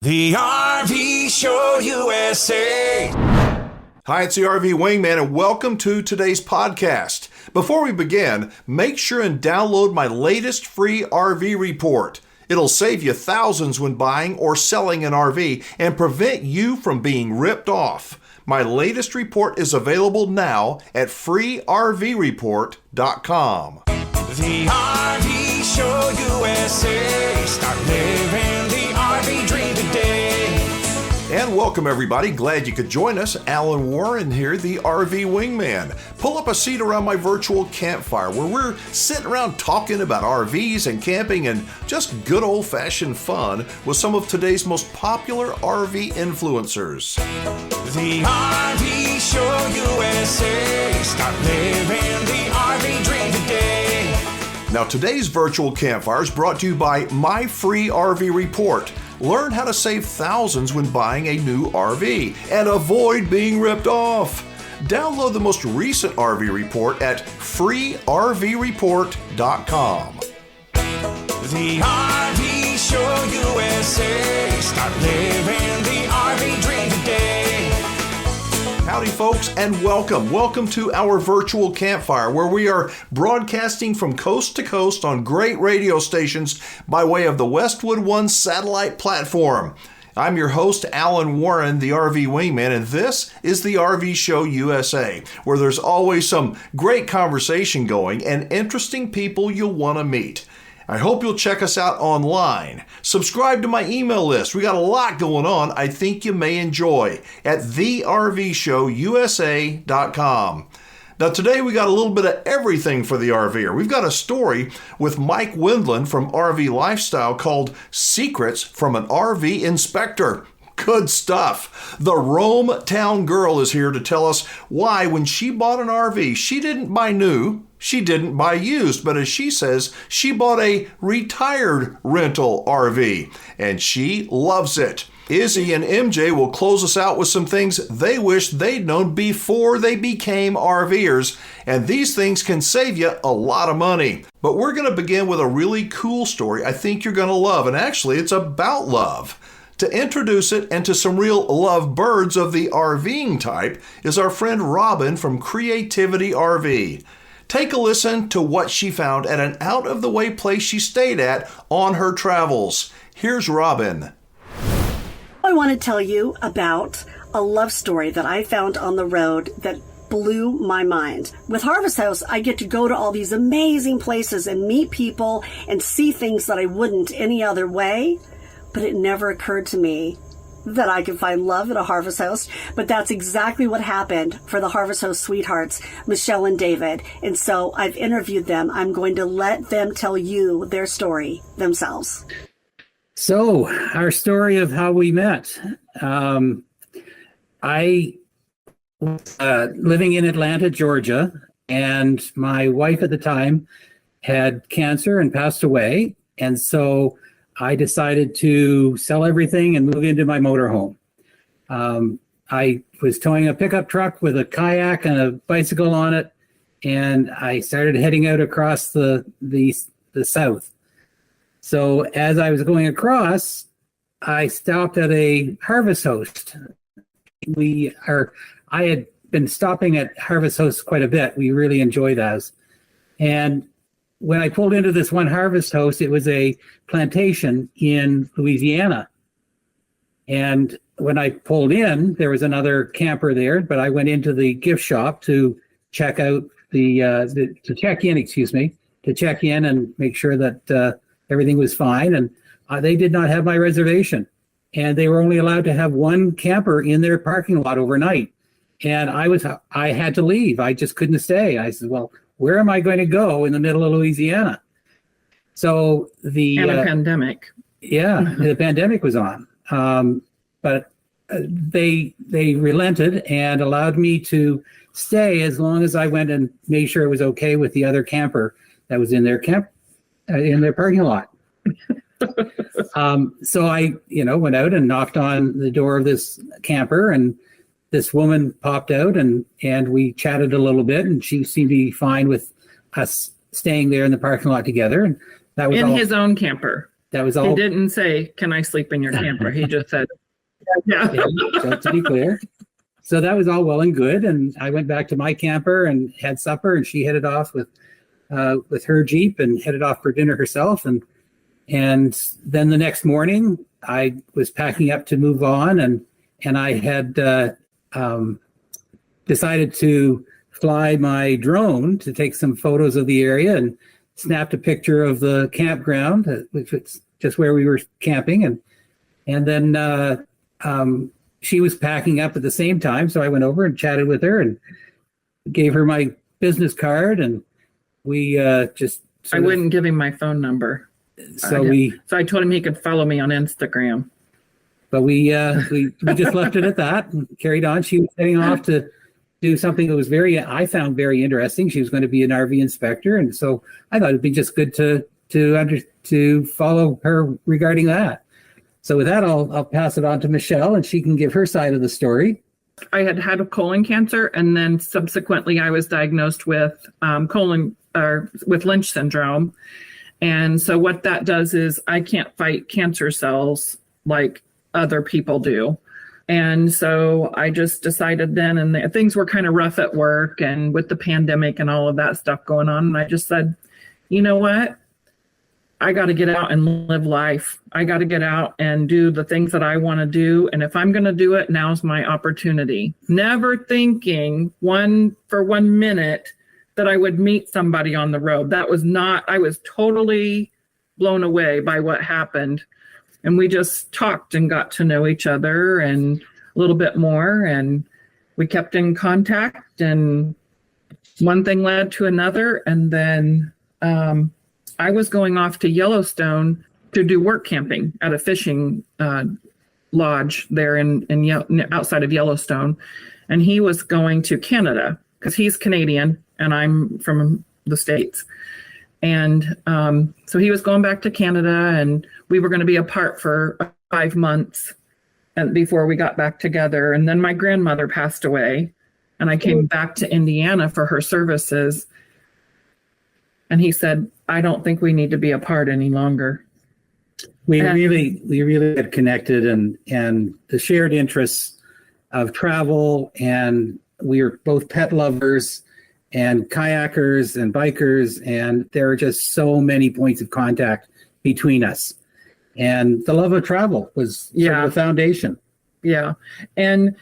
The RV Show USA. Hi, it's the RV Wingman, and welcome to today's podcast. Before we begin, make sure and download my latest free RV report. It'll save you thousands when buying or selling an RV and prevent you from being ripped off. My latest report is available now at freervreport.com. The RV Show USA. Start living the RV dream today. And welcome everybody. Glad you could join us. Alan Warren here, the RV Wingman. Pull up a seat around my virtual campfire where we're sitting around talking about RVs and camping and just good old-fashioned fun with some of today's most popular RV influencers. The RV Show USA. Start living the RV dream today. Now today's virtual campfire is brought to you by My Free RV Report. Learn how to save thousands when buying a new RV and avoid being ripped off. Download the most recent RV report at freervreport.com. The RV Show USA. Start living the RV dream today. Howdy folks, and welcome. Welcome to our virtual campfire where we are broadcasting from coast to coast on great radio stations by way of the Westwood One satellite platform. I'm your host, Alan Warren, the RV Wingman, and this is the RV Show USA, where there's always some great conversation going and interesting people you'll want to meet. I hope you'll check us out online. Subscribe to my email list. We got a lot going on I think you may enjoy at thervshowusa.com. Now today we got a little bit of everything for the RVer. We've got a story with Mike Windland from RV Lifestyle called Secrets from an RV Inspector. Good stuff. The Rome Town Girl is here to tell us why when she bought an RV, she didn't buy new, she didn't buy used, but as she says, she bought a retired rental RV, and she loves it. Izzy and MJ will close us out with some things they wish they'd known before they became RVers, and these things can save you a lot of money. But we're going to begin with a really cool story I think you're going to love, and actually it's about love. To introduce it and to some real love birds of the RVing type is our friend Robin from Creativity RV. Take a listen to what she found at an out-of-the-way place she stayed at on her travels. Here's Robin. I want to tell you about a love story that I found on the road that blew my mind. With Harvest House, I get to go to all these amazing places and meet people and see things that I wouldn't any other way. But it never occurred to me that I could find love at a Harvest House. But that's exactly what happened for the Harvest House sweethearts, Michelle and David. And so I've interviewed them. I'm going to let them tell you their story themselves. So our story of how we met. I was living in Atlanta, Georgia, and my wife at the time had cancer and passed away. And so I decided to sell everything and move into my motorhome. I was towing a pickup truck with a kayak and a bicycle on it, and I started heading out across the south. So as I was going across, I stopped at a Harvest Host. I had been stopping at Harvest Host quite a bit. We really enjoy those. And when I pulled into this one Harvest Host, it was a plantation in Louisiana. And when I pulled in, there was another camper there, but I went into the gift shop to check out to check in and make sure that everything was fine. And they did not have my reservation. And they were only allowed to have one camper in their parking lot overnight. And I had to leave. I just couldn't stay. I said, well, where am I going to go in the middle of Louisiana? So the pandemic. Yeah, the pandemic was on. But they relented and allowed me to stay as long as I went and made sure it was okay with the other camper that was in their parking lot. So I, went out and knocked on the door of this camper, and this woman popped out and we chatted a little bit, and she seemed to be fine with us staying there in the parking lot together. And that was in his own camper. that was He all. didn't say, "Can I sleep in your camper?" He just said, "Yeah." Yeah, so to be clear. So that was all well and good. And I went back to my camper and had supper, and she headed off with her Jeep and headed off for dinner herself. And then the next morning I was packing up to move on, and I had decided to fly my drone to take some photos of the area, and snapped a picture of the campground, which was just where we were camping. And then she was packing up at the same time. So I went over and chatted with her and gave her my business card. And we just. I wouldn't give him my phone number. So I told him he could follow me on Instagram. But we just left it at that and carried on. She was heading off to do something that was I found very interesting. She was going to be an RV inspector. And so I thought it'd be just good to follow her regarding that. So with that, I'll pass it on to Michelle, and she can give her side of the story. I had a colon cancer, and then subsequently I was diagnosed with with Lynch syndrome. And so what that does is I can't fight cancer cells like other people do. And so I just decided then, and things were kind of rough at work and with the pandemic and all of that stuff going on. And I just said, you know what? I got to get out and live life. I got to get out and do the things that I want to do. And if I'm going to do it, now's my opportunity. Never thinking for 1 minute that I would meet somebody on the road. I was totally blown away by what happened. And we just talked and got to know each other and a little bit more. And we kept in contact, and one thing led to another. And then I was going off to Yellowstone to do work camping at a fishing lodge there outside of Yellowstone. And he was going to Canada because he's Canadian and I'm from the States. And so he was going back to Canada, and we were going to be apart for 5 months before we got back together. And then my grandmother passed away, and I came back to Indiana for her services. And he said, I don't think we need to be apart any longer. We really had connected, and the shared interests of travel, and we were both pet lovers and kayakers and bikers, and there are just so many points of contact between us. And the love of travel was sort of the foundation. Yeah. And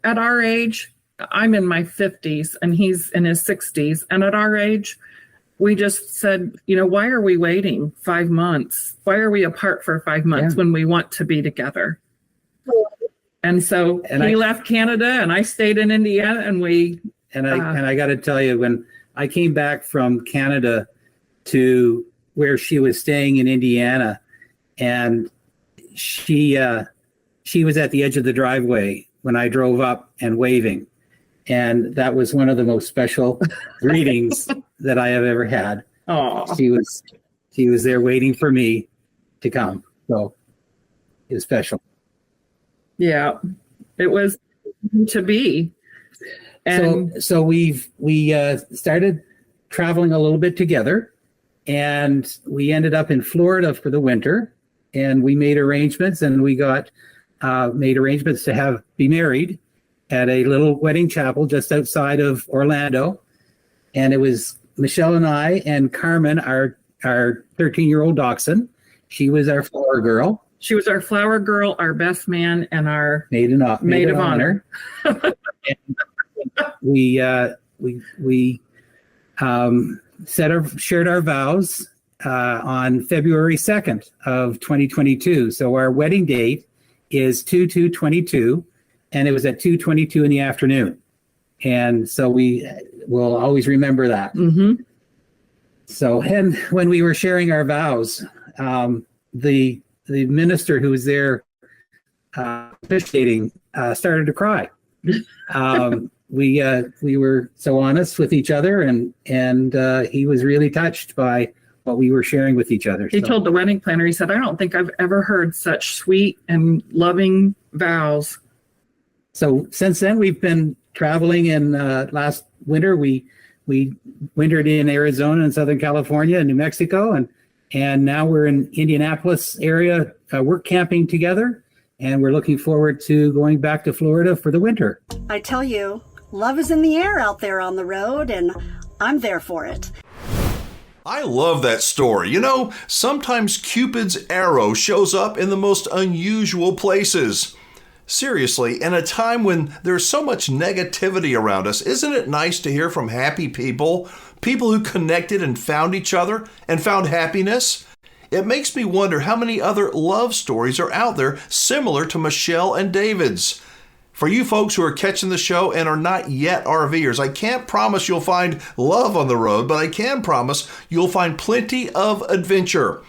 at our age, I'm in my 50s and he's in his 60s. And at our age, we just said, why are we waiting 5 months? Why are we apart for 5 months when we want to be together? And so he left Canada and I stayed in Indiana, and I got to tell you, when I came back from Canada to where she was staying in Indiana, and she was at the edge of the driveway when I drove up and waving. And that was one of the most special greetings that I have ever had. Oh, she was there waiting for me to come. So it was special. Yeah, it was to be. And so we started traveling a little bit together, and we ended up in Florida for the winter, and we made arrangements, and we made arrangements to be married at a little wedding chapel just outside of Orlando. And it was Michelle and I and Carmen, our 13-year-old dachshund. She was our flower girl. She was our flower girl, our best man, and our maid of honor. We shared our vows on February 2nd of 2022. So our wedding date is 2/2/22, and it was at 2:22 in the afternoon. And so we will always remember that. Mm-hmm. So, and when we were sharing our vows, the minister who was there officiating started to cry. We were so honest with each other, and he was really touched by what we were sharing with each other. He told the wedding planner, he said, I don't think I've ever heard such sweet and loving vows. So since then, we've been traveling. In last winter, we wintered in Arizona and Southern California and New Mexico, and And now we're in Indianapolis area. We're camping together, and we're looking forward to going back to Florida for the winter. I tell you, love is in the air out there on the road, and I'm there for it. I love that story. You know, sometimes Cupid's arrow shows up in the most unusual places. Seriously, in a time when there's so much negativity around us, isn't it nice to hear from happy people? People who connected and found each other and found happiness? It makes me wonder how many other love stories are out there similar to Michelle and David's. For you folks who are catching the show and are not yet RVers, I can't promise you'll find love on the road, but I can promise you'll find plenty of adventure.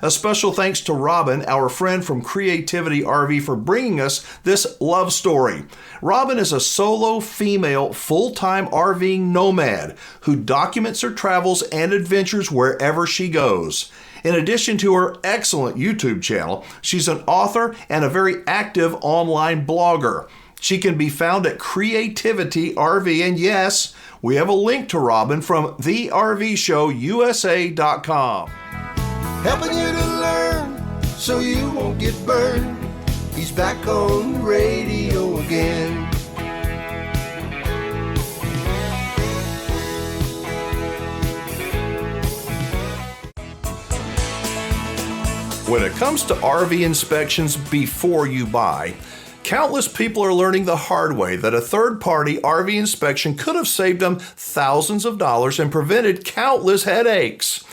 A special thanks to Robin, our friend from Creativity RV, for bringing us this love story. Robin is a solo female full-time RVing nomad who documents her travels and adventures wherever she goes. In addition to her excellent YouTube channel, she's an author and a very active online blogger. She can be found at Creativity RV, and yes, we have a link to Robin from thervshowusa.com. Helping you to learn so you won't get burned. He's back on the radio again. When it comes to RV inspections before you buy, countless people are learning the hard way that a third-party RV inspection could have saved them thousands of dollars and prevented countless headaches.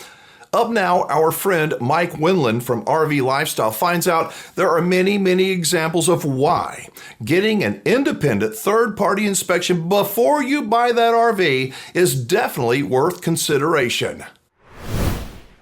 Up now, our friend Mike Wendland from RV Lifestyle finds out there are many, many examples of why getting an independent third-party inspection before you buy that RV is definitely worth consideration.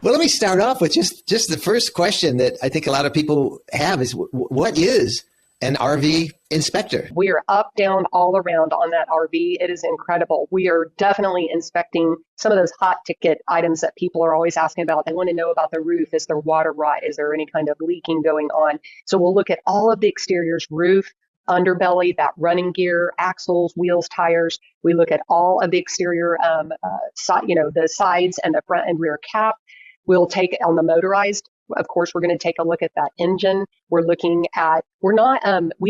Well, let me start off with just the first question that I think a lot of people have is, what is an RV inspector? We are up, down, all around on that RV. It is incredible. We are definitely inspecting some of those hot ticket items that people are always asking about. They want to know about the roof. Is there water rot? Is there any kind of leaking going on? So we'll look at all of the exteriors, roof, underbelly, that running gear, axles, wheels, tires. We look at all of the exterior, the sides and the front and rear cap. We'll take on the motorized. Of course, we're going to take a look at that engine. We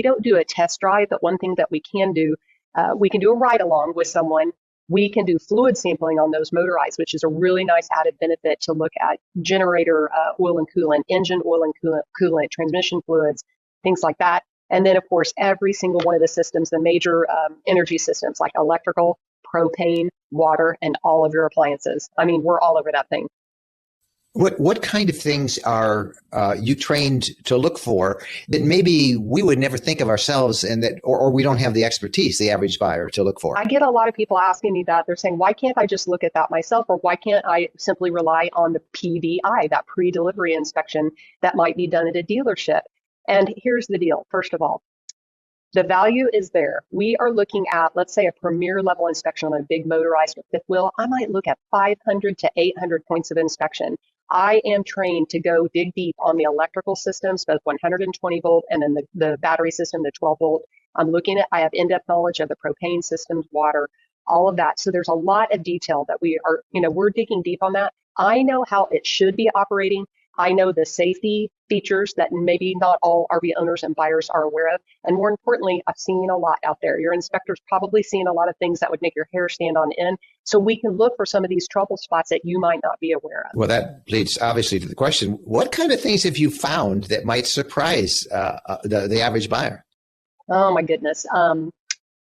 don't do a test drive, but one thing that we can do a ride along with someone. We can do fluid sampling on those motorized, which is a really nice added benefit to look at generator oil and coolant, engine oil and coolant, transmission fluids, things like that. And then, of course, every single one of the systems, the major energy systems like electrical, propane, water, and all of your appliances. I mean, we're all over that thing. What kind of things are you trained to look for that maybe we would never think of ourselves, and that or we don't have the expertise, the average buyer, to look for? I get a lot of people asking me that. They're saying, why can't I just look at that myself? Or why can't I simply rely on the PDI, that pre-delivery inspection that might be done at a dealership? And here's the deal. First of all, the value is there. We are looking at, let's say, a premier level inspection on a big motorized or fifth wheel. I might look at 500 to 800 points of inspection. I am trained to go dig deep on the electrical systems, both 120 volt and then the battery system, the 12 volt. I have in-depth knowledge of the propane systems, water, all of that. So there's a lot of detail that we're digging deep on that. I know how it should be operating. I know the safety features that maybe not all RV owners and buyers are aware of. And more importantly, I've seen a lot out there. Your inspector's probably seen a lot of things that would make your hair stand on end. So we can look for some of these trouble spots that you might not be aware of. Well, that leads obviously to the question, what kind of things have you found that might surprise the average buyer? Oh, my goodness.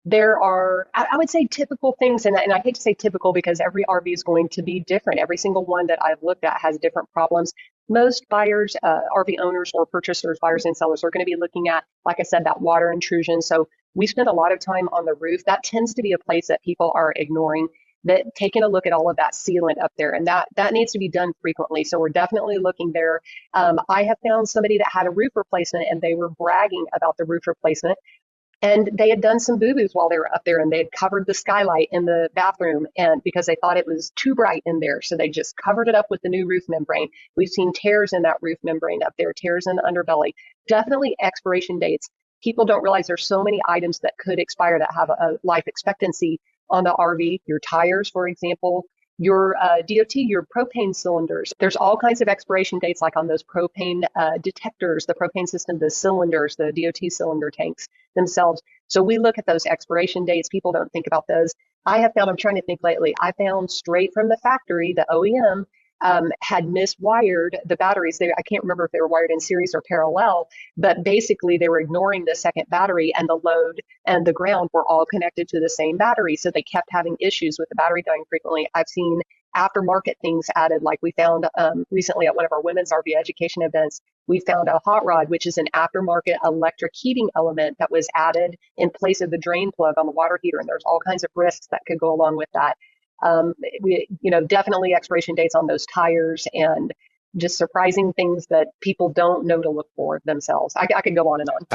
There are, I would say, typical things, and I hate to say typical because every RV is going to be different. Every single one that I've looked at has different problems. Most buyers, RV owners or purchasers, buyers and sellers, are going to be looking at, like I said, that water intrusion. So we spend a lot of time on the roof. That tends to be a place that people are ignoring, that taking a look at all of that sealant up there. And that needs to be done frequently. So we're definitely looking there. I have found somebody that had a roof replacement and they were bragging about the roof replacement. And they had done some boo-boos while they were up there, and they had covered the skylight in the bathroom, and because they thought it was too bright in there. So they just covered it up with the new roof membrane. We've seen tears in that roof membrane up there, tears in the underbelly. Definitely expiration dates. People don't realize there's so many items that could expire that have a life expectancy on the RV. Your tires, for example, your DOT, your propane cylinders. There's all kinds of expiration dates, like on those propane detectors, the propane system, the cylinders, the DOT cylinder tanks themselves. So we look at those expiration dates. People don't think about those. I have found, I'm trying to think lately, I found straight from the factory, the OEM had miswired the batteries. I can't remember if they were wired in series or parallel, but basically they were ignoring the second battery, and the load and the ground were all connected to the same battery. So they kept having issues with the battery dying frequently. I've seen aftermarket things added, like we found recently at one of our women's RV education events, we found a hot rod, which is an aftermarket electric heating element that was added in place of the drain plug on the water heater. And there's all kinds of risks that could go along with that. Definitely expiration dates on those tires, and just surprising things that people don't know to look for themselves. I could go on and on.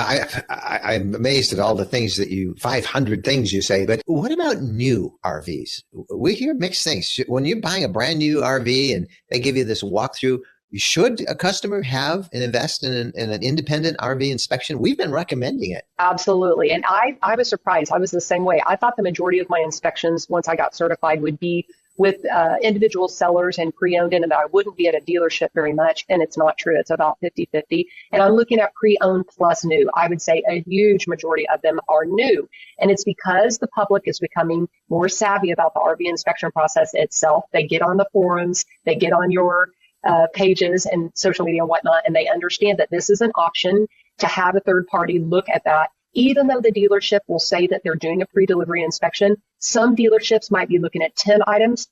I'm amazed at all the things 500 things you say, but what about new RVs? We hear mixed things. When you're buying a brand new RV and they give you this walkthrough, should a customer have and invest in an independent RV inspection? We've been recommending it. Absolutely. And I was surprised. I was the same way. I thought the majority of my inspections, once I got certified, would be with individual sellers and pre-owned, and that I wouldn't be at a dealership very much. And it's not true. It's about 50-50. And I'm looking at pre-owned plus new. I would say a huge majority of them are new. And it's because the public is becoming more savvy about the RV inspection process itself. They get on the forums, they get on your pages and social media and whatnot, and they understand that this is an option to have a third party look at that. Even though the dealership will say that they're doing a pre-delivery inspection, some dealerships might be looking at 10 items,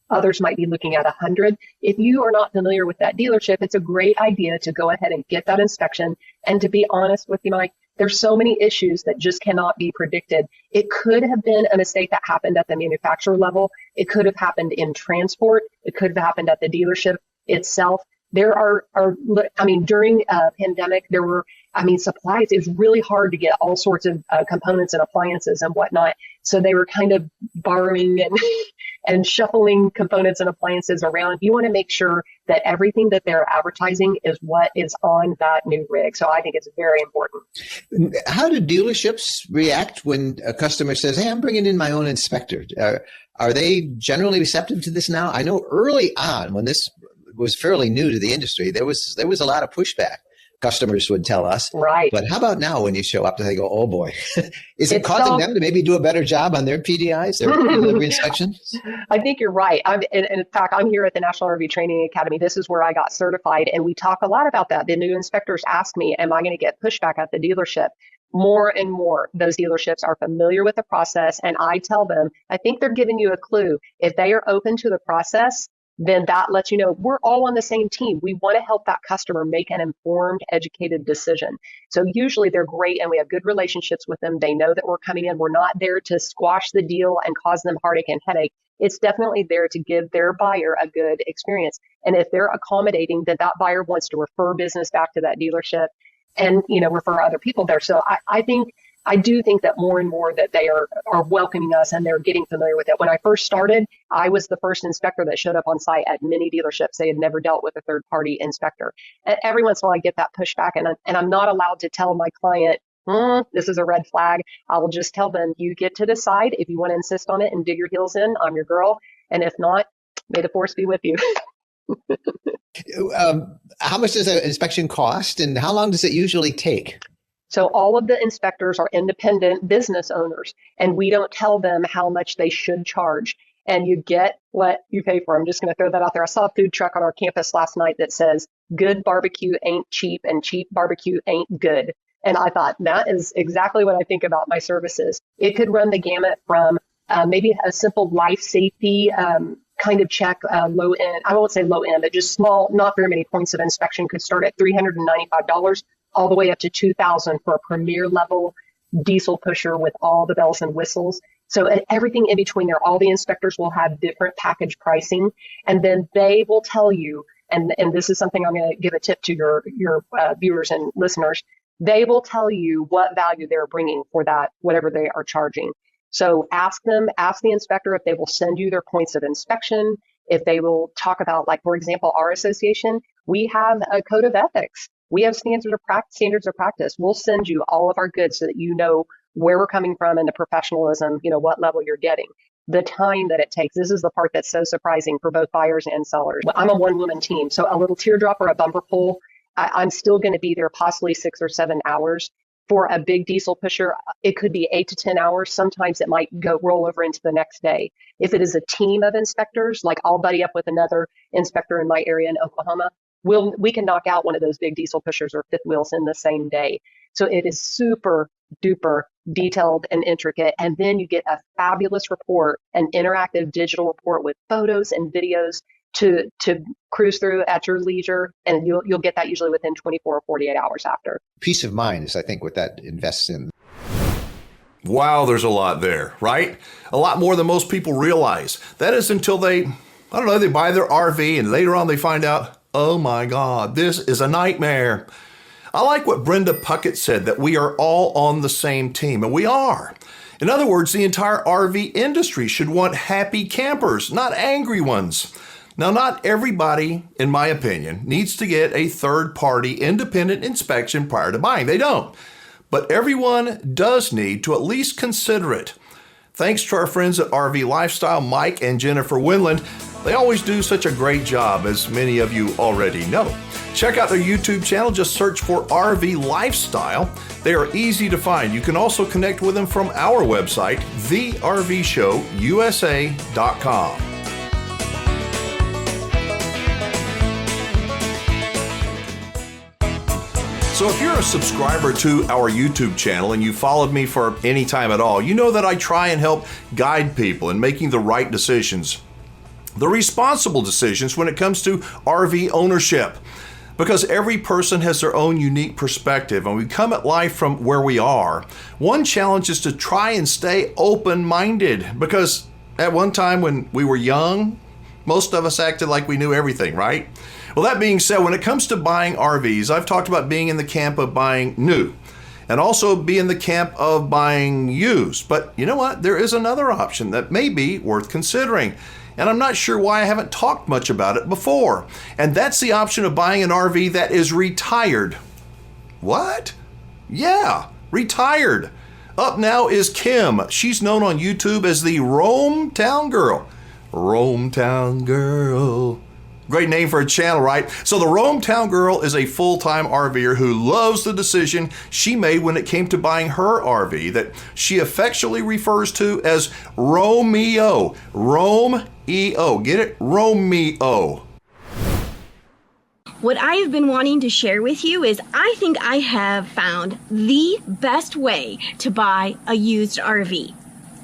others might be looking at 100. If you are not familiar with that dealership, it's a great idea to go ahead and get that inspection. And to be honest with you, Mike, there's so many issues that just cannot be predicted. It could have been a mistake that happened at the manufacturer level. It could have happened in transport. It could have happened at the dealership itself. There are during a pandemic, there were, supplies. It was really hard to get all sorts of components and appliances and whatnot. So they were kind of borrowing and shuffling components and appliances around. You want to make sure that everything that they're advertising is what is on that new rig. So I think it's very important. How do dealerships react when a customer says, "Hey, I'm bringing in my own inspector"? Are they generally receptive to this now? I know early on, when this was fairly new to the industry, there was a lot of pushback. Customers would tell us. Right. But how about now when you show up, they go, "Oh boy," is it causing them to maybe do a better job on their PDIs, their delivery inspections? I think you're right. In fact, I'm here at the National RV Training Academy. This is where I got certified, and we talk a lot about that. The new inspectors ask me, "Am I going to get pushback at the dealership?" More and more, those dealerships are familiar with the process, and I tell them, I think they're giving you a clue. If they are open to the process, then that lets you know we're all on the same team. We want to help that customer make an informed, educated decision. So usually they're great and we have good relationships with them. They know that we're coming in. We're not there to squash the deal and cause them heartache and headache. It's definitely there to give their buyer a good experience. And if they're accommodating, then that buyer wants to refer business back to that dealership and, refer other people there. So I do think that more and more that they are welcoming us and they're getting familiar with it. When I first started, I was the first inspector that showed up on site at many dealerships. They had never dealt with a third party inspector. And every once in a while I get that pushback, and I'm not allowed to tell my client, this is a red flag. I will just tell them, you get to decide if you want to insist on it and dig your heels in. I'm your girl. And if not, may the force be with you. How much does an inspection cost, and how long does it usually take? So all of the inspectors are independent business owners, and we don't tell them how much they should charge. And you get what you pay for. I'm just going to throw that out there. I saw a food truck on our campus last night that says, "Good barbecue ain't cheap, and cheap barbecue ain't good." And I thought that is exactly what I think about my services. It could run the gamut from maybe a simple life safety kind of check, low end. I won't say low end, but just small, not very many points of inspection could start at $395. All the way up to $2,000 for a premier level diesel pusher with all the bells and whistles. So everything in between there, all the inspectors will have different package pricing, and then they will tell you, and this is something I'm going to give a tip to your viewers and listeners, they will tell you what value they're bringing for that, whatever they are charging. So ask the inspector if they will send you their points of inspection, if they will talk about, like, for example, our association, we have a code of ethics. We have standards of practice. We'll send you all of our goods so that you know where we're coming from and the professionalism, what level you're getting. the time that it takes. This is the part that's so surprising for both buyers and sellers. I'm a one-woman team, so a little teardrop or a bumper pull, I'm still going to be there possibly 6 or 7 hours. For a big diesel pusher, it could be 8 to 10 hours. Sometimes it might roll over into the next day. If it is a team of inspectors, like I'll buddy up with another inspector in my area in Oklahoma, we can knock out one of those big diesel pushers or fifth wheels in the same day. So it is super duper detailed and intricate. And then you get a fabulous report, an interactive digital report with photos and videos to cruise through at your leisure. And you'll get that usually within 24 or 48 hours after. Peace of mind is, I think, what that invests in. Wow, there's a lot there, right? A lot more than most people realize. That is until they buy their RV and later on they find out, oh my God, this is a nightmare. I like what Brenda Puckett said, that we are all on the same team, and we are. In other words, the entire RV industry should want happy campers, not angry ones. Now, not everybody, in my opinion, needs to get a third-party independent inspection prior to buying. They don't. But everyone does need to at least consider it. Thanks to our friends at RV Lifestyle, Mike and Jennifer Winland. They always do such a great job, as many of you already know. Check out their YouTube channel. Just search for RV Lifestyle. They are easy to find. You can also connect with them from our website, thervshowusa.com. So if you're a subscriber to our YouTube channel and you followed me for any time at all, you know that I try and help guide people in making the right decisions, the responsible decisions when it comes to RV ownership. Because every person has their own unique perspective and we come at life from where we are. One challenge is to try and stay open-minded, because at one time when we were young, most of us acted like we knew everything, right? Well, that being said, when it comes to buying RVs, I've talked about being in the camp of buying new and also be in the camp of buying used. But you know what? There is another option that may be worth considering. And I'm not sure why I haven't talked much about it before. And that's the option of buying an RV that is retired. What? Yeah, retired. Up now is Kim. She's known on YouTube as the Rome Town Girl. Rome Town Girl. Great name for a channel, right? So the Rome Town Girl is a full-time RVer who loves the decision she made when it came to buying her RV that she affectionately refers to as Romeo. Rome-E-O. Get it? Romeo. What I have been wanting to share with you is I think I have found the best way to buy a used RV.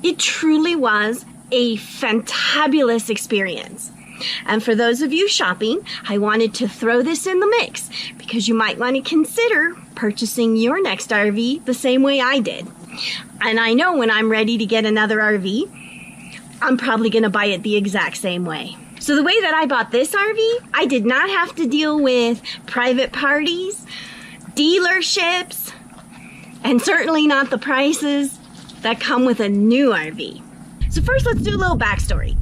It truly was a fantabulous experience. And for those of you shopping, I wanted to throw this in the mix because you might want to consider purchasing your next RV the same way I did. And I know when I'm ready to get another RV, I'm probably going to buy it the exact same way. So the way that I bought this RV, I did not have to deal with private parties, dealerships, and certainly not the prices that come with a new RV. So first, let's do a little backstory.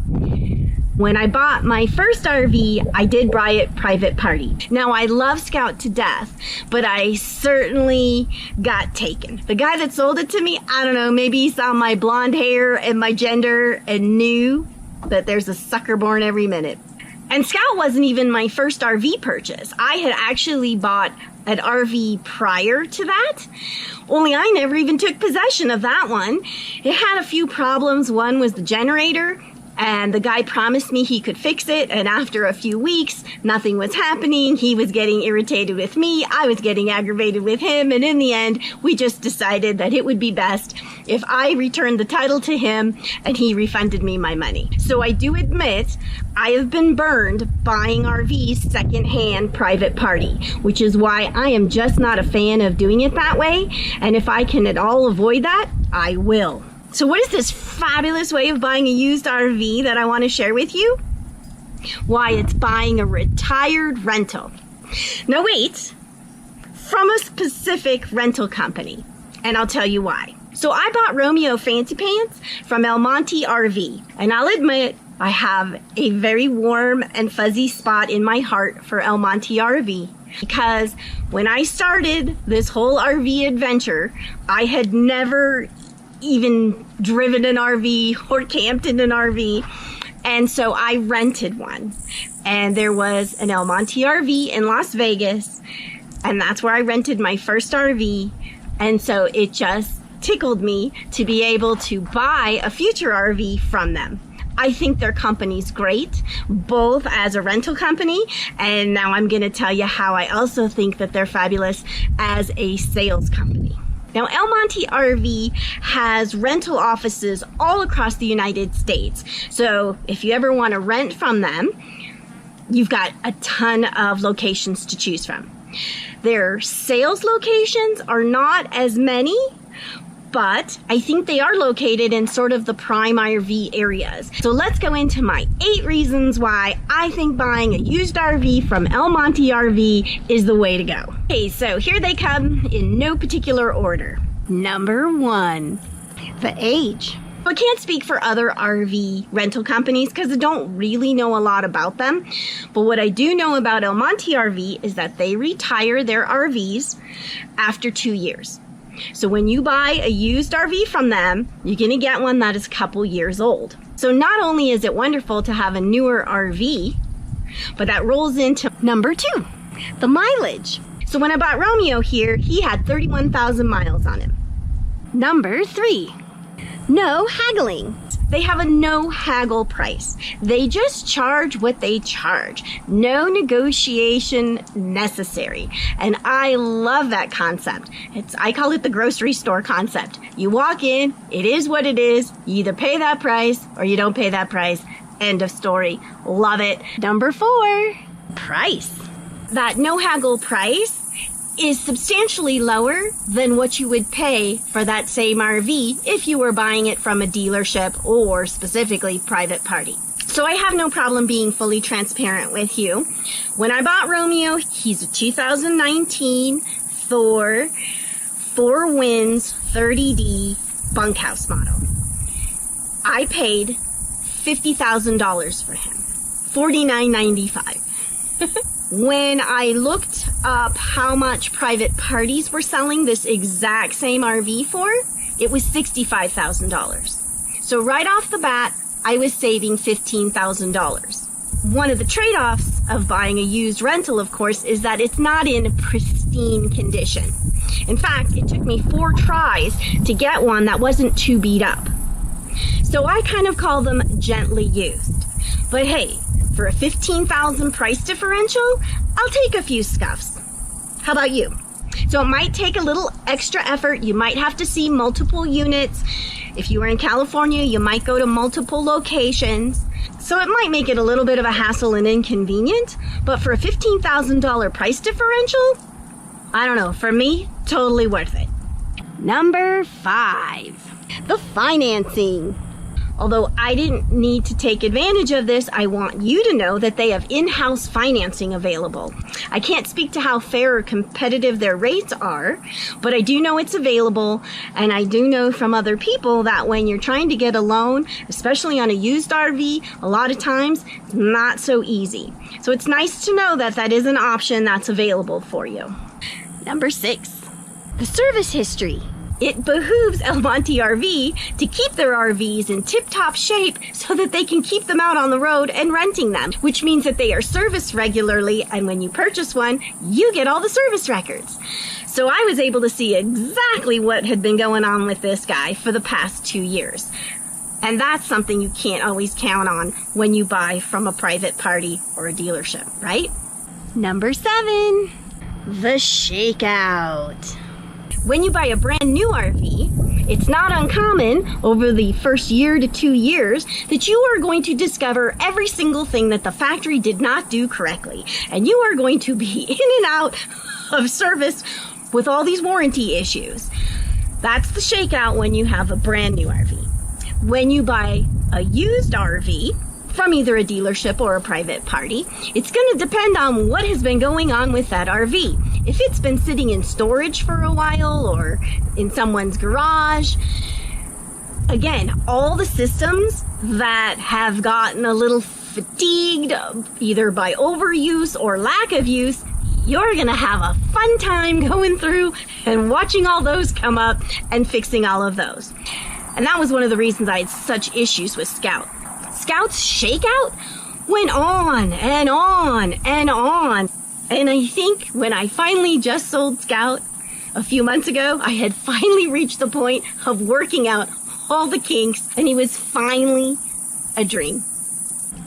When I bought my first RV, I did buy it private party. Now, I love Scout to death, but I certainly got taken. The guy that sold it to me, I don't know, maybe he saw my blonde hair and my gender and knew that there's a sucker born every minute. And Scout wasn't even my first RV purchase. I had actually bought an RV prior to that, only I never even took possession of that one. It had a few problems. One was the generator, and the guy promised me he could fix it, and after a few weeks, nothing was happening. He was getting irritated with me, I was getting aggravated with him, and in the end, we just decided that it would be best if I returned the title to him and he refunded me my money. So I do admit, I have been burned buying RVs secondhand private party, which is why I am just not a fan of doing it that way, and if I can at all avoid that, I will. So what is this fabulous way of buying a used RV that I want to share with you? Why, it's buying a retired rental. Now wait, from a specific rental company, and I'll tell you why. So I bought Romeo Fancy Pants from El Monte RV, and I'll admit I have a very warm and fuzzy spot in my heart for El Monte RV. Because when I started this whole RV adventure, I had never even driven an RV or camped in an RV. And so I rented one. And there was an El Monte RV in Las Vegas. And that's where I rented my first RV. And so it just tickled me to be able to buy a future RV from them. I think their company's great, both as a rental company, and now I'm going to tell you how I also think that they're fabulous as a sales company. Now, El Monte RV has rental offices all across the United States. So if you ever want to rent from them, you've got a ton of locations to choose from. Their sales locations are not as many, but I think they are located in sort of the prime RV areas. So let's go into my 8 reasons why I think buying a used RV from El Monte RV is the way to go. Okay, so here they come in no particular order. Number 1, the age. I can't speak for other RV rental companies because I don't really know a lot about them. But what I do know about El Monte RV is that they retire their RVs after 2 years. So when you buy a used RV from them, you're going to get one that is a couple years old. So not only is it wonderful to have a newer RV, but that rolls into number 2, the mileage. So when I bought Romeo here, he had 31,000 miles on him. Number 3, no haggling. They have a no haggle price. They just charge what they charge. No negotiation necessary. And I love that concept. I call it the grocery store concept. You walk in, it is what it is. You either pay that price or you don't pay that price. End of story. Love it. Number 4, price. That no haggle price is substantially lower than what you would pay for that same RV if you were buying it from a dealership or specifically private party. So I have no problem being fully transparent with you. When I bought Romeo, he's a 2019 Thor 4 Winds 30D bunkhouse model. I paid $50,000 for him, $49.95. When I looked up how much private parties were selling this exact same RV for, it was $65,000. So right off the bat, I was saving $15,000. One of the trade-offs of buying a used rental, of course, is that it's not in pristine condition. In fact, it took me 4 tries to get one that wasn't too beat up. So I kind of call them gently used. But hey, for a $15,000 price differential, I'll take a few scuffs. How about you? So it might take a little extra effort. You might have to see multiple units. If you were in California, you might go to multiple locations. So it might make it a little bit of a hassle and inconvenient, but for a $15,000 price differential, I don't know, for me, totally worth it. Number 5, the financing. Although I didn't need to take advantage of this, I want you to know that they have in-house financing available. I can't speak to how fair or competitive their rates are, but I do know it's available, and I do know from other people that when you're trying to get a loan, especially on a used RV, a lot of times it's not so easy. So it's nice to know that that is an option that's available for you. Number 6, the service history. It behooves El Monte RV to keep their RVs in tip-top shape so that they can keep them out on the road and renting them, which means that they are serviced regularly, and when you purchase one, you get all the service records. So I was able to see exactly what had been going on with this guy for the past 2 years. And that's something you can't always count on when you buy from a private party or a dealership, right? Number 7, the shakeout. When you buy a brand new RV, it's not uncommon over the first year to 2 years that you are going to discover every single thing that the factory did not do correctly. And you are going to be in and out of service with all these warranty issues. That's the shakeout when you have a brand new RV. When you buy a used RV from either a dealership or a private party, it's going to depend on what has been going on with that RV. If it's been sitting in storage for a while or in someone's garage, again, all the systems that have gotten a little fatigued, either by overuse or lack of use, you're going to have a fun time going through and watching all those come up and fixing all of those. And that was one of the reasons I had such issues with Scout. Scout's shakeout went on and on and on. And I think when I finally just sold Scout a few months ago, I had finally reached the point of working out all the kinks, and it was finally a dream.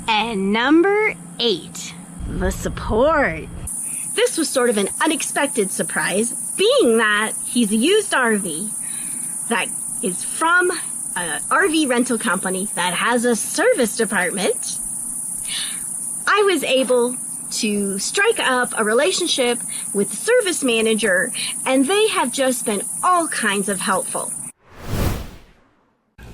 And number 8, the support. This was sort of an unexpected surprise, being that he's a used RV that is from an RV rental company that has a service department. I was able to strike up a relationship with the service manager, and they have just been all kinds of helpful.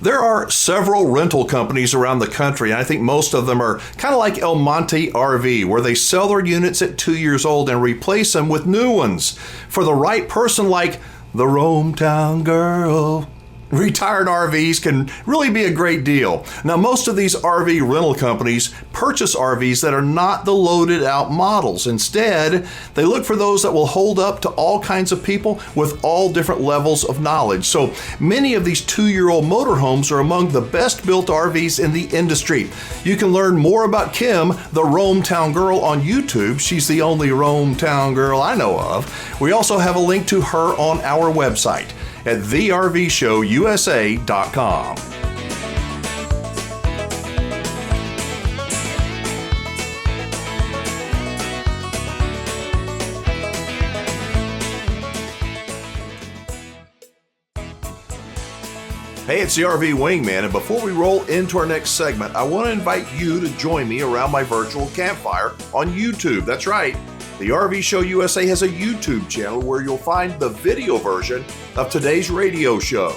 There are several rental companies around the country, and I think most of them are kind of like El Monte RV, where they sell their units at 2 years old and replace them with new ones. For the right person like the Rome Town Girl, retired RVs can really be a great deal. Now, most of these RV rental companies purchase RVs that are not the loaded out models. Instead, they look for those that will hold up to all kinds of people with all different levels of knowledge. So many of these 2-year-old motorhomes are among the best built RVs in the industry. You can learn more about Kim, the Rome Town Girl, on YouTube. She's the only Rome Town Girl I know of. We also have a link to her on our website at thervshowusa.com. Hey, it's the RV Wingman, and before we roll into our next segment, I want to invite you to join me around my virtual campfire on YouTube. That's right. The RV Show USA has a YouTube channel where you'll find the video version of today's radio show.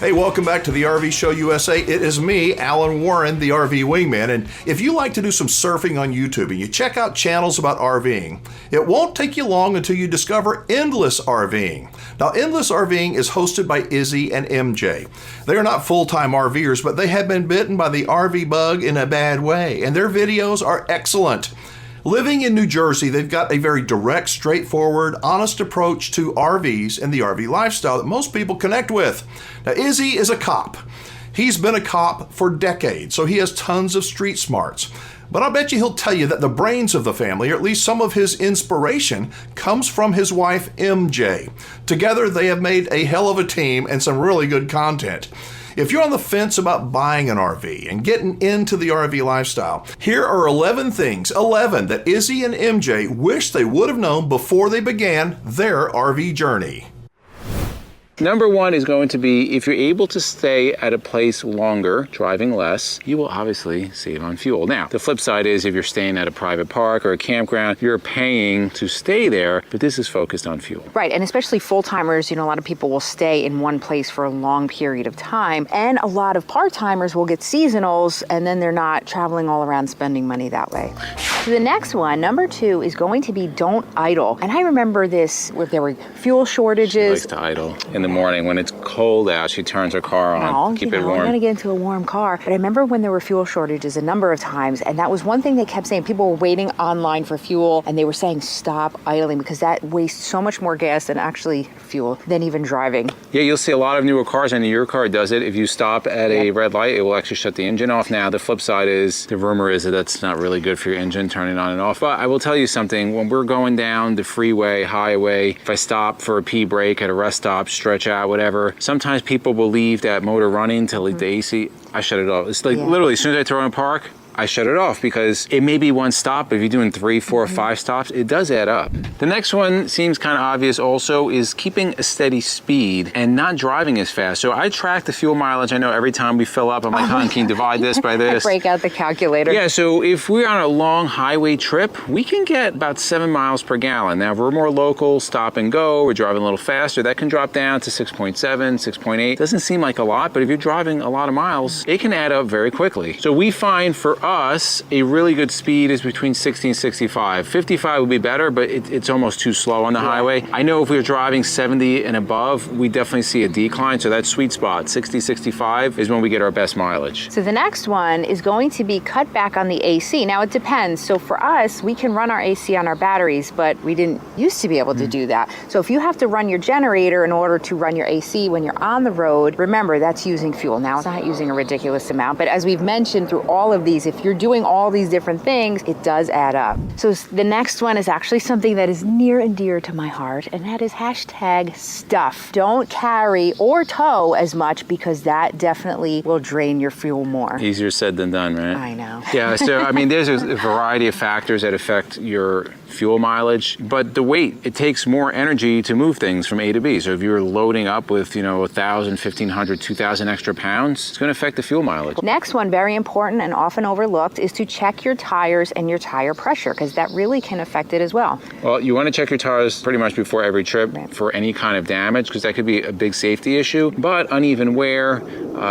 Hey, welcome back to the RV Show USA. It is me, Alan Warren, the RV Wingman, and if you like to do some surfing on YouTube and you check out channels about RVing, it won't take you long until you discover Endless RVing. Now, Endless RVing is hosted by Izzy and MJ. They are not full-time RVers, but they have been bitten by the RV bug in a bad way, and their videos are excellent. Living in New Jersey, they've got a very direct, straightforward, honest approach to RVs and the RV lifestyle that most people connect with. Now, Izzy is a cop. He's been a cop for decades, so he has tons of street smarts. But I bet you he'll tell you that the brains of the family, or at least some of his inspiration, comes from his wife, MJ. Together, they have made a hell of a team and some really good content. If you're on the fence about buying an RV and getting into the RV lifestyle, here are 11 things, that Izzy and MJ wish they would have known before they began their RV journey. Number 1 is going to be, if you're able to stay at a place longer, driving less, you will obviously save on fuel. Now, the flip side is if you're staying at a private park or a campground, you're paying to stay there, but this is focused on fuel. Right, and especially full-timers, a lot of people will stay in one place for a long period of time, and a lot of part-timers will get seasonals, and then they're not traveling all around spending money that way. So the next one, number 2, is going to be don't idle. And I remember this, where there were fuel shortages. She likes to idle. In the morning when it's cold out, she turns her car on, keep it warm. I'm gonna get into a warm car. But I remember when there were fuel shortages a number of times, and that was one thing they kept saying. People were waiting online for fuel, and they were saying stop idling because that wastes so much more gas than actually fuel than even driving. Yeah, you'll see a lot of newer cars, and your car does it. If you stop at a red light, it will actually shut the engine off. Now, the flip side is, the rumor is that that's not really good for your engine, turning on and off. But I will tell you something, when we're going down the freeway, highway, if I stop for a pee break at a rest stop, stretch out, whatever, sometimes people will leave that motor running till the AC, I shut it off. It's like literally, as soon as I throw in park, I shut it off because it may be one stop, but if you're doing 3, 4, 5 stops, it does add up. The next one seems kind of obvious also, is keeping a steady speed and not driving as fast. So I track the fuel mileage. I know every time we fill up, I'm like, can you divide this by this? Break out the calculator. Yeah, so if we're on a long highway trip, we can get about 7 miles per gallon. Now, if we're more local, stop and go, we're driving a little faster, that can drop down to 6.7, 6.8. Doesn't seem like a lot, but if you're driving a lot of miles, it can add up very quickly. So we find for for us, a really good speed is between 60 and 65. 55 would be better, but it's almost too slow on the highway. I know if we were driving 70 and above, we definitely see a decline. So that sweet spot, 60, 65, is when we get our best mileage. So the next one is going to be cut back on the AC. Now it depends. So for us, we can run our AC on our batteries, but we didn't used to be able to do that. So if you have to run your generator in order to run your AC when you're on the road, remember that's using fuel. Now it's not using a ridiculous amount, but as we've mentioned through all of these, if you're doing all these different things, it does add up. So the next one is actually something that is near and dear to my heart, and that is hashtag stuff. Don't carry or tow as much because that definitely will drain your fuel more. Easier said than done, right? I know. Yeah, so I mean, there's a variety of factors that affect your fuel mileage, but the weight, it takes more energy to move things from A to B. So if you're loading up with, 1,000, 1,500, 2,000 extra pounds, it's going to affect the fuel mileage. Next one, very important and often overlooked, is to check your tires and your tire pressure, because that really can affect it as well. Well, you want to check your tires pretty much before every trip for any kind of damage, because that could be a big safety issue. But uneven wear,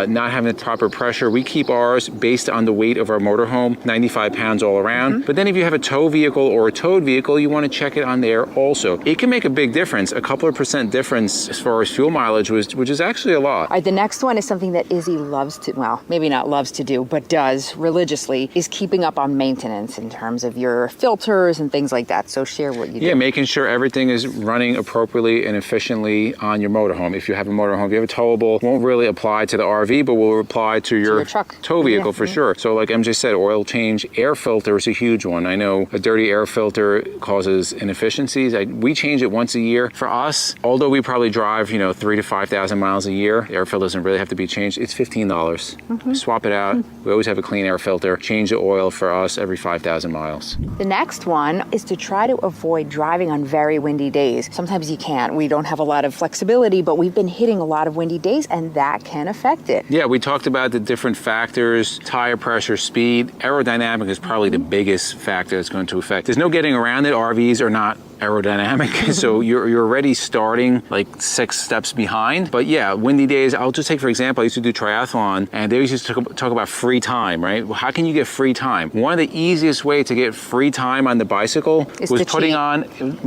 not having the proper pressure, we keep ours based on the weight of our motorhome, 95 pounds all around. But then if you have a tow vehicle or a towed vehicle, you want to check it on there also. It can make a big difference, a couple of % difference as far as fuel mileage, which is actually a lot. All right, the next one is something that Izzy loves to, well, maybe not loves to do, but does religiously, is keeping up on maintenance in terms of your filters and things like that. So share what you do. Yeah, making sure everything is running appropriately and efficiently on your motorhome. If you have a motorhome, if you have a towable, won't really apply to the RV, but will apply to your truck. Tow vehicle for sure. So like MJ said, oil change, air filter is a huge one. I know a dirty air filter causes inefficiencies. We change it once a year. For us, although we probably drive, 3,000 to 5,000 miles a year, the air filter doesn't really have to be changed. It's $15. Swap it out. We always have a clean air filter. Change the oil for us every 5,000 miles. The next one is to try to avoid driving on very windy days. Sometimes you can't. We don't have a lot of flexibility, but we've been hitting a lot of windy days, and that can affect it. Yeah, we talked about the different factors, tire pressure, speed. Aerodynamic is probably the biggest factor that's going to affect. There's no getting around it. RVs are not aerodynamic, so you're already starting like 6 steps behind. But yeah, windy days, I'll just take for example, I used to do triathlon, and they used to talk about free time, right? Well, how can you get free time? One of the easiest way to get free time on the bicycle was putting on,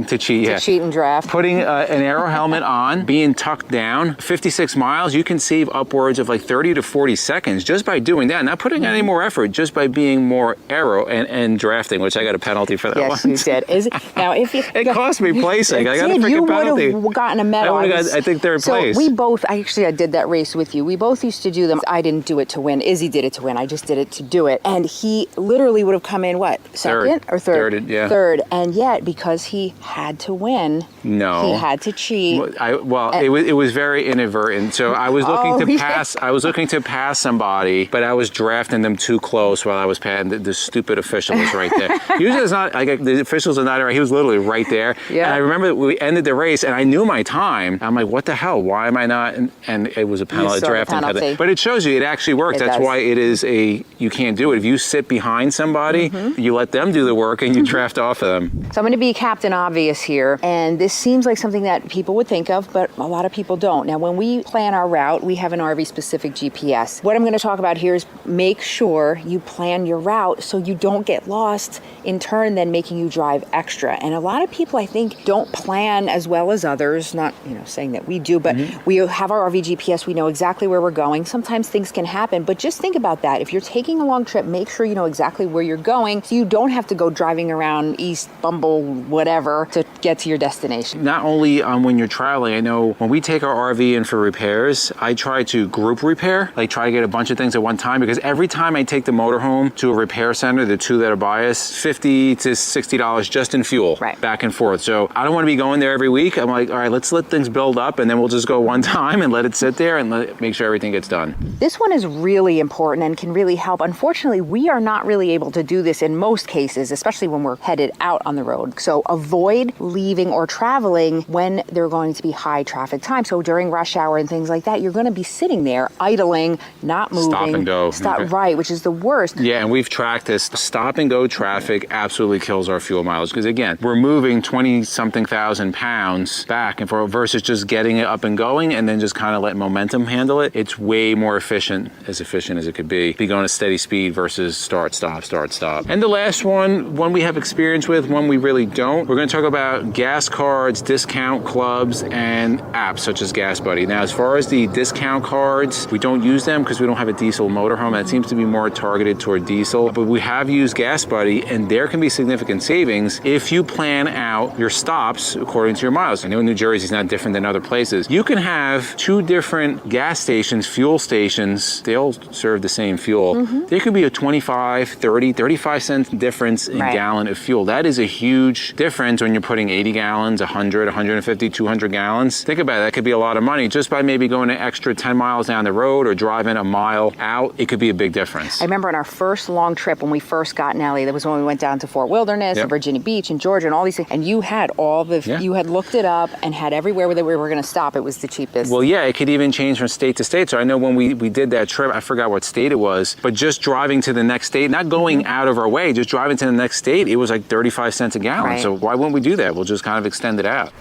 to cheat and draft. Putting an aero helmet on, being tucked down, 56 miles, you can save upwards of like 30 to 40 seconds just by doing that, not putting any more effort, just by being more aero and drafting, which I got a penalty for that one. Yes, you did. Now, if you... It cost me placing. I got a freaking you penalty. You would have gotten a medal. I think third place. So I did that race with you. We both used to do them. I didn't do it to win. Izzy did it to win. I just did it to do it. And he literally would have come in, what, second or third? Third. And yet, because he had to win, he had to cheat. It was very inadvertent. So I was looking to pass. I was looking to pass somebody, but I was drafting them too close while I was passing. The stupid official was right there. Usually it's not like the officials are not right. He was literally right there. Yeah. And I remember we ended the race, and I knew my time. I'm like, what the hell? Why am I not? And it was a penalty. Drafting. But it shows you it actually works. That's why it is you can't do it. If you sit behind somebody, you let them do the work, and you draft off of them. So I'm going to be Captain Obvious here, and this seems like something that people would think of, but a lot of people don't. Now, when we plan our route, we have an RV-specific GPS. What I'm going to talk about here is make sure you plan your route so you don't get lost, in turn then making you drive extra. And a lot of people, I think, don't plan as well as others, not saying that we do, but we have our RV GPS, we know exactly where we're going. Sometimes things can happen, but just think about that. If you're taking a long trip, make sure you know exactly where you're going so you don't have to go driving around East Bumble, whatever, to get to your destination. Not only when you're traveling, I know when we take our RV in for repairs, I try to group repair, like try to get a bunch of things at one time, because every time I take the motorhome to a repair center, the two that are biased, $50 to $60 just in fuel, back and forth. So I don't want to be going there every week. I'm like, all right, let's let things build up, and then we'll just go one time and let it sit there and make sure everything gets done. This one is really important and can really help. Unfortunately, we are not really able to do this in most cases, especially when we're headed out on the road. So avoid leaving or traveling when there are going to be high traffic time. So during rush hour and things like that, you're going to be sitting there idling, not moving. Stop and go. Right, which is the worst. Yeah, and we've tracked this. Stop and go traffic absolutely kills our fuel mileage, because again, we're moving 20-something thousand pounds back and forth versus just getting it up and going and then just kind of let momentum handle it. It's way more efficient as it could be going a steady speed versus start, stop, start, stop. And the last one we have experience with, one we really don't. We're going to talk about gas cards, discount clubs, and apps such as Gas Buddy. Now, as far as the discount cards, we don't use them because we don't have a diesel motorhome. That seems to be more targeted toward diesel, but we have used Gas Buddy, and there can be significant savings if you plan out your stops according to your miles. I know New Jersey is not different than other places. You can have 2 different gas stations, fuel stations. They all serve the same fuel. There could be a 25, 30, 35 cent difference in gallon of fuel. That is a huge difference when you're putting 80 gallons, 100, 150, 200 gallons. Think about it. That could be a lot of money just by maybe going an extra 10 miles down the road or driving a mile out. It could be a big difference. I remember on our first long trip when we first got in LA, that was when we went down to Fort Wilderness and Virginia Beach and Georgia and all these things. And you had all the, you had looked it up and had everywhere that we were going to stop. It was the cheapest. Well, yeah, it could even change from state to state. So I know when we did that trip, I forgot what state it was, but just driving to the next state, not going out of our way, just driving to the next state, it was like 35 cents a gallon. So why wouldn't we do that? We'll just kind of extend it out.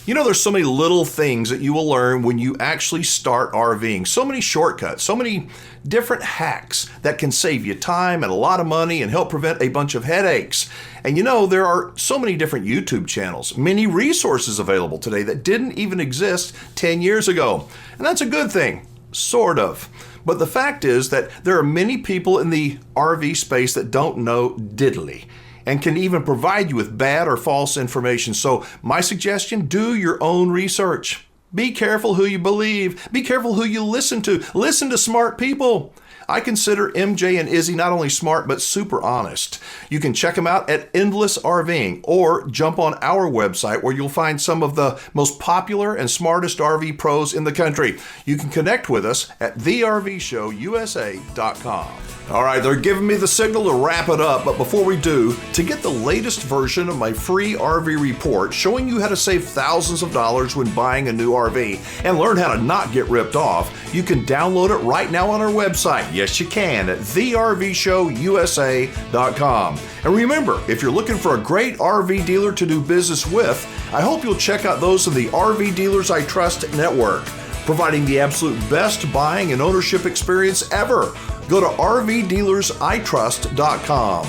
You know, there's so many little things that you will learn when you actually start RVing. So many shortcuts, so many different hacks that can save you time and a lot of money and help prevent a bunch of headaches. And you know, there are so many different YouTube channels, many resources available today that didn't even exist 10 years ago. And that's a good thing, sort of. But the fact is that there are many people in the RV space that don't know diddly and can even provide you with bad or false information. So my suggestion, do your own research. Be careful who you believe. Be careful who you listen to. Listen to smart people. I consider MJ and Izzy not only smart, but super honest. You can check them out at Endless RVing or jump on our website where you'll find some of the most popular and smartest RV pros in the country. You can connect with us at thervshowusa.com. All right, they're giving me the signal to wrap it up, but before we do, to get the latest version of my free RV report showing you how to save thousands of dollars when buying a new RV and learn how to not get ripped off, you can download it right now on our website. Yes, you can at thervshowusa.com. And remember, if you're looking for a great RV dealer to do business with, I hope you'll check out those of the RV Dealers I Trust network, providing the absolute best buying and ownership experience ever. Go to rvdealersitrust.com.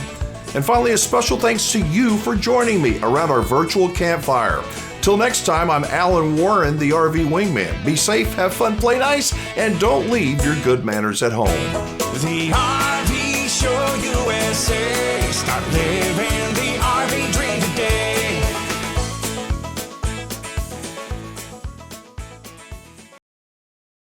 And finally, a special thanks to you for joining me around our virtual campfire. Till next time, I'm Alan Warren, the RV Wingman. Be safe, have fun, play nice, and don't leave your good manners at home. The RV Show USA. Start living